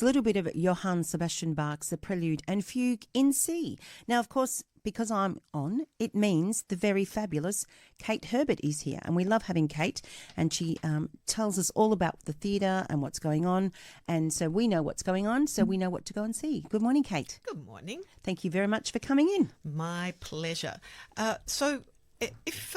a little bit of Johann Sebastian Bach's The Prelude and Fugue in C. Now, of course, because I'm on, it means the very fabulous Kate Herbert is here. And we love having Kate. And she tells us all about the theatre and what's going on. And so we know what's going on, so we know what to go and see. Good morning, Kate. Good morning. Thank you very much for coming in. My pleasure. So if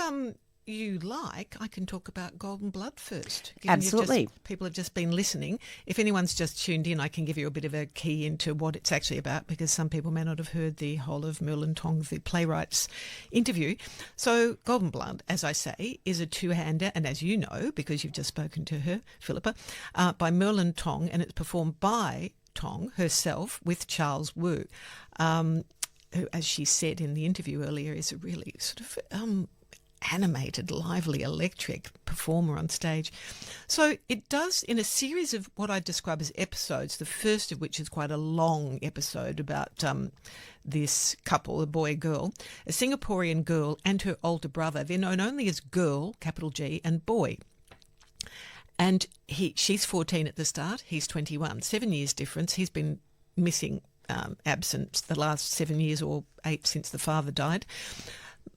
you like, I can talk about Golden Blood first. Absolutely. People have just been listening. If anyone's just tuned in, I can give you a bit of a key into what it's actually about, because some people may not have heard the whole of Merlynn Tong, the playwright's interview. So Golden Blood, as I say, is a two-hander, and as you know, because you've just spoken to her, Phillipa, by Merlynn Tong, and it's performed by Tong herself with Charles Wu, who, as she said in the interview earlier, is a really sort of animated, lively, electric performer on stage. So it does, in a series of what I describe as episodes, the first of which is quite a long episode about this couple, a boy, girl, a Singaporean girl and her older brother. They're known only as Girl, capital G, and Boy. And she's 14 at the start, he's 21. 7 years difference. He's been missing, absent the last 7 years or 8 since the father died.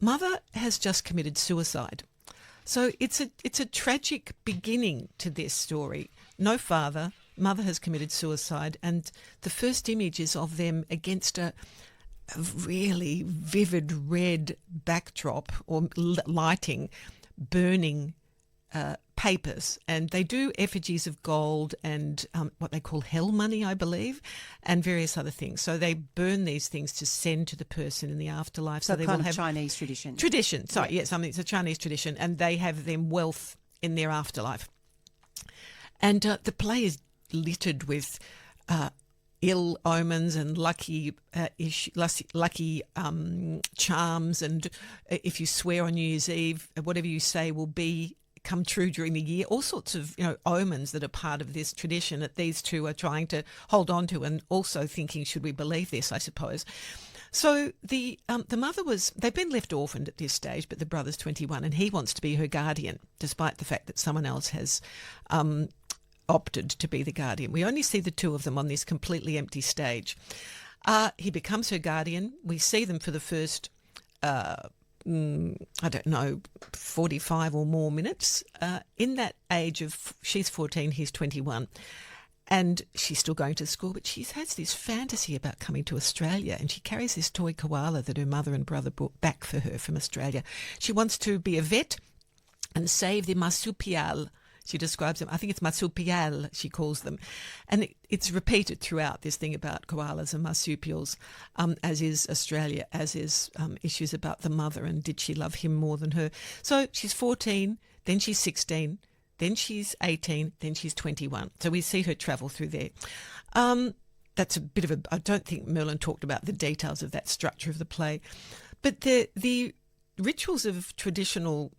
Mother has just committed suicide. So it's a tragic beginning to this story. No father, mother has committed suicide, and the first image is of them against a really vivid red backdrop or lighting, burning papers, and they do effigies of gold and what they call hell money, I believe, and various other things. So they burn these things to send to the person in the afterlife. So they kind will of have Chinese tradition. Sorry, yes, it's a Chinese tradition, and they have them wealth in their afterlife. And the play is littered with ill omens and lucky charms, and if you swear on New Year's Eve, whatever you say will come true during the year. All sorts of omens that are part of this tradition that these two are trying to hold on to, and also thinking, should we believe this, I suppose. So the mother they've been left orphaned at this stage, but the brother's 21 and he wants to be her guardian, despite the fact that someone else has opted to be the guardian. We only see the two of them on this completely empty stage. He becomes her guardian. We see them for the first 45 or more minutes. In that age of, she's 14, he's 21, and she's still going to school, but she has this fantasy about coming to Australia, and she carries this toy koala that her mother and brother brought back for her from Australia. She wants to be a vet and save the marsupial. She describes them, I think it's marsupial, she calls them. And it's repeated throughout, this thing about koalas and marsupials, as is Australia, as is issues about the mother and did she love him more than her. So she's 14, then she's 16, then she's 18, then she's 21. So we see her travel through there. That's a bit of I don't think Merlynn talked about the details of that structure of the play. But the rituals of traditional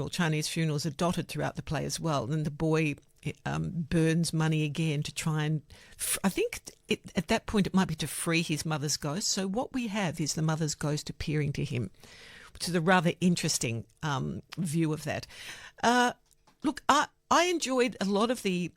Chinese funerals are dotted throughout the play as well. And the boy burns money again to try and, I think at that point it might be to free his mother's ghost. So what we have is the mother's ghost appearing to him, which is a rather interesting view of that. Look, I enjoyed a lot of the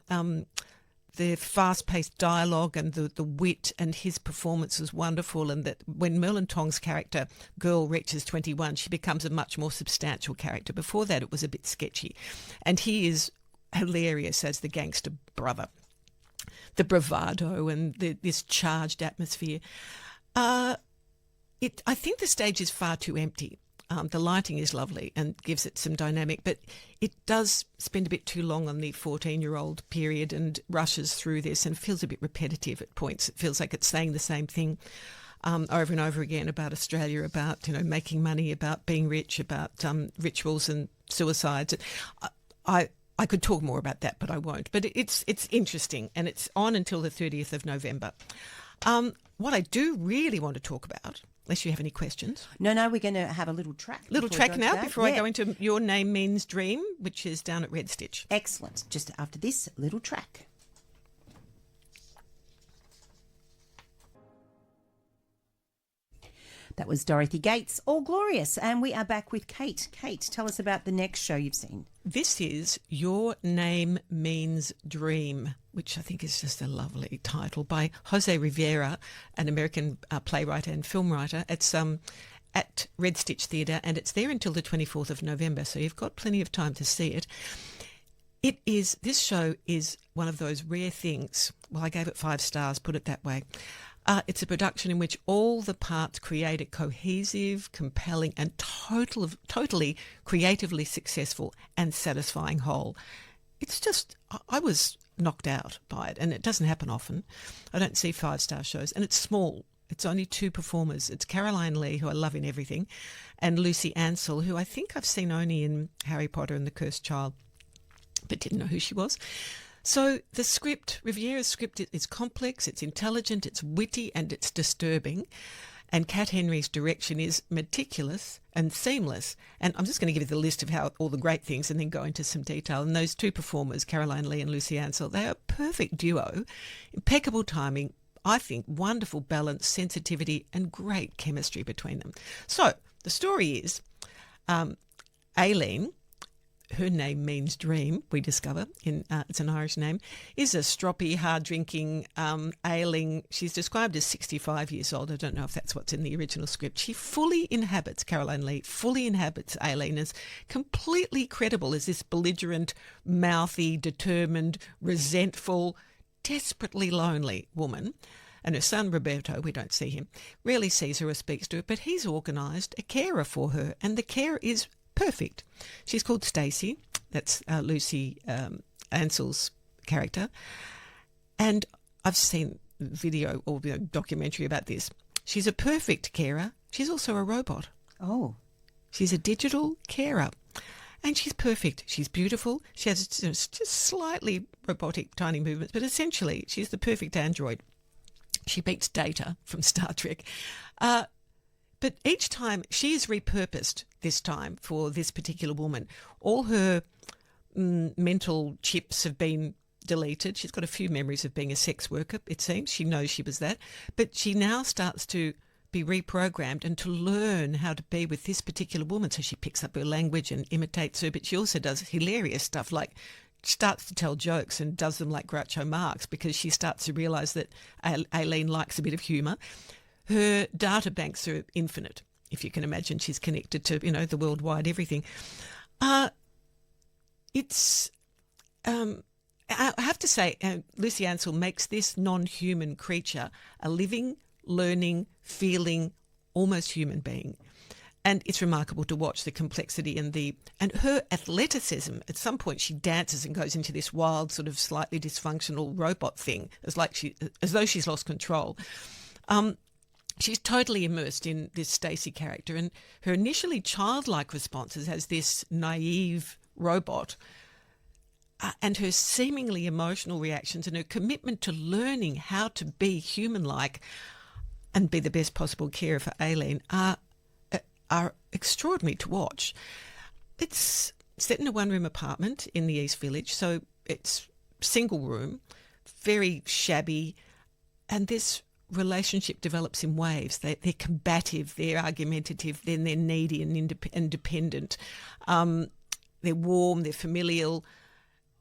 fast-paced dialogue and the wit, and his performance was wonderful, and that when Merlynn Tong's character, Girl, reaches 21, she becomes a much more substantial character. Before that, it was a bit sketchy. And he is hilarious as the gangster brother. The bravado and this charged atmosphere. I think the stage is far too empty. The lighting is lovely and gives it some dynamic, but it does spend a bit too long on the 14-year-old period and rushes through this and feels a bit repetitive at points. It feels like it's saying the same thing over and over again about Australia, about making money, about being rich, about rituals and suicides. I could talk more about that, but I won't. But it's interesting, and it's on until the 30th of November. What I do really want to talk about, unless you have any questions. No, we're going to have a little track. Before I go into Your Name Means Dream, which is down at Red Stitch. Excellent. Just after this little track. That was Dorothy Gates, All Glorious. And we are back with Kate. Kate, tell us about the next show you've seen. This is Your Name Means Dream, which I think is just a lovely title, by Jose Rivera, an American playwright and film writer. It's at Red Stitch Theatre, and it's there until the 24th of November, so you've got plenty of time to see it. This show is one of those rare things. Well, I gave it 5 stars, put it that way. It's a production in which all the parts create a cohesive, compelling and totally creatively successful and satisfying whole. It's just, I was knocked out by it, and it doesn't happen often. I don't see 5-star shows, and it's small. It's only 2 performers. It's Caroline Lee, who I love in everything, and Lucy Ansell, who I think I've seen only in Harry Potter and the Cursed Child, but didn't know who she was. So the script, Riviera's script, is complex, it's intelligent, it's witty and it's disturbing. And Kat Henry's direction is meticulous and seamless. And I'm just going to give you the list of how all the great things and then go into some detail. And those 2 performers, Caroline Lee and Lucy Ansell, they are a perfect duo, impeccable timing, I think wonderful balance, sensitivity and great chemistry between them. So the story is Aileen, her name means dream, we discover, it's an Irish name, is a stroppy, hard-drinking, ailing, she's described as 65 years old. I don't know if that's what's in the original script. She fully inhabits, Caroline Lee, fully inhabits Aileen as completely credible as this belligerent, mouthy, determined, resentful, desperately lonely woman. And her son, Roberto, we don't see him, rarely sees her or speaks to her, but he's organised a carer for her, and the carer is perfect. She's called Stacey. That's Lucy Ansell's character. And I've seen video or documentary about this. She's a perfect carer. She's also a robot. Oh. She's a digital carer. And she's perfect. She's beautiful. She has just slightly robotic tiny movements, but essentially she's the perfect android. She beats Data from Star Trek. But each time she is repurposed this time for this particular woman. All her mental chips have been deleted. She's got a few memories of being a sex worker, it seems. She knows she was that. But she now starts to be reprogrammed and to learn how to be with this particular woman. So she picks up her language and imitates her, but she also does hilarious stuff like starts to tell jokes and does them like Groucho Marx because she starts to realise that Aileen likes a bit of humour. Her data banks are infinite, if you can imagine. She's connected to, the worldwide everything. I have to say, Lucy Ansell makes this non-human creature a living, learning, feeling, almost human being. And it's remarkable to watch the complexity and her athleticism. At some point, she dances and goes into this wild, sort of slightly dysfunctional robot thing, as though she's lost control. She's totally immersed in this Stacey character, and her initially childlike responses as this naive robot and her seemingly emotional reactions and her commitment to learning how to be human-like and be the best possible carer for Aileen are extraordinary to watch. It's set in a one-room apartment in the East Village, so it's single room, very shabby, and this relationship develops in waves. They're combative, they're argumentative, then they're needy and independent. They're warm, they're familial,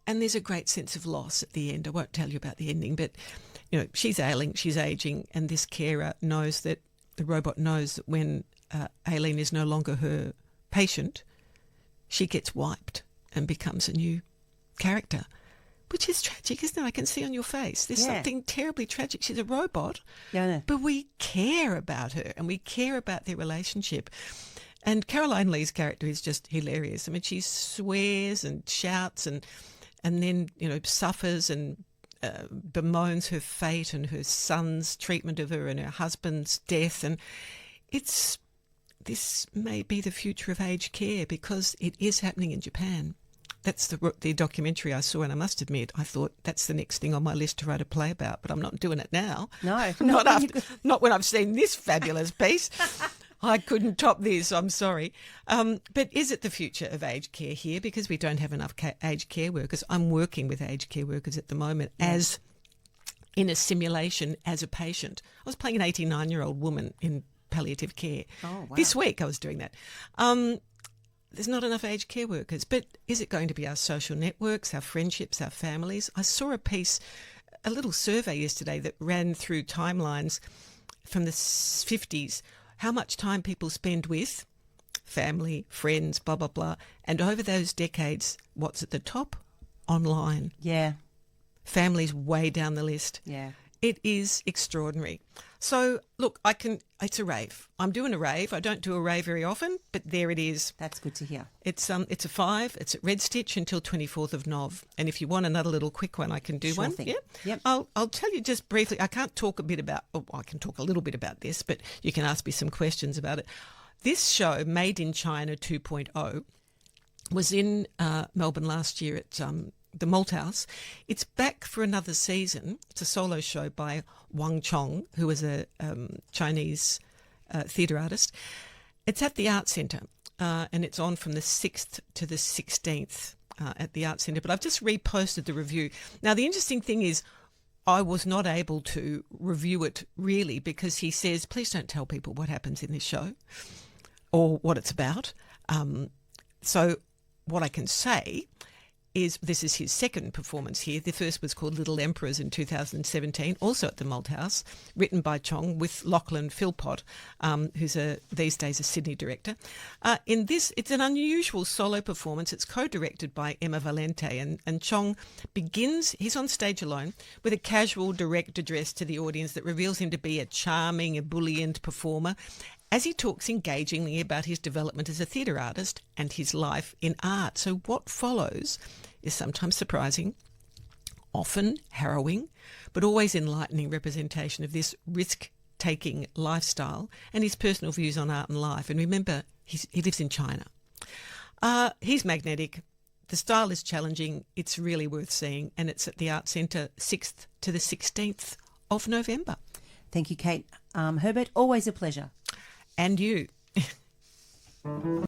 and there's a great sense of loss at the end. I won't tell you about the ending, but she's ailing, she's ageing, and this carer knows that the robot knows that when Aileen is no longer her patient, she gets wiped and becomes a new character. Which is tragic, isn't it? I can see on your face. There's something terribly tragic. She's a robot, but we care about her and we care about their relationship. And Caroline Lee's character is just hilarious. I mean, she swears and shouts and then, suffers and bemoans her fate and her son's treatment of her and her husband's death. And this may be the future of aged care because it is happening in Japan. That's the documentary I saw, and I must admit, I thought that's the next thing on my list to write a play about, but I'm not doing it now. No. Not when I've seen this fabulous piece. I couldn't top this, I'm sorry. But is it the future of aged care here? Because we don't have enough aged care workers. I'm working with aged care workers at the moment as in a simulation as a patient. I was playing an 89-year-old woman in palliative care. Oh, wow. This week I was doing that. There's not enough aged care workers, but is it going to be our social networks, our friendships, our families? I saw a little survey yesterday that ran through timelines from the 50s, how much time people spend with family, friends, blah, blah, blah. And over those decades, what's at the top? Online. Yeah. Families way down the list. Yeah. It is extraordinary. So, look, it's a rave. I'm doing a rave. I don't do a rave very often, but there it is. That's good to hear. It's a 5. It's at Red Stitch until 24th of Nov. And if you want another little quick one, I can do one. Thing. Yeah. Yep. I'll tell you just briefly. I can't talk I can talk a little bit about this, but you can ask me some questions about it. This show, Made in China 2.0, was in Melbourne last year at the Malthouse. It's back for another season. It's a solo show by Wang Chong, who is a Chinese theatre artist. It's at the Art Centre, and it's on from the 6th to the 16th at the Art Centre. But I've just reposted the review. Now, the interesting thing is I was not able to review it really because he says, please don't tell people what happens in this show or what it's about. So what I can say is this is his second performance here. The first was called Little Emperors in 2017, also at the Malthouse, written by Chong with Lachlan Philpott, who's these days a Sydney director. In this, it's an unusual solo performance. It's co-directed by Emma Valente, and Chong begins, he's on stage alone, with a casual, direct address to the audience that reveals him to be a charming, ebullient performer, as he talks engagingly about his development as a theatre artist and his life in art. So what follows is sometimes surprising, often harrowing, but always enlightening representation of this risk-taking lifestyle and his personal views on art and life. And remember, he lives in China. He's magnetic. The style is challenging. It's really worth seeing. And it's at the Art Centre 6th to the 16th of November. Thank you, Kate. Herbert, always a pleasure. And you.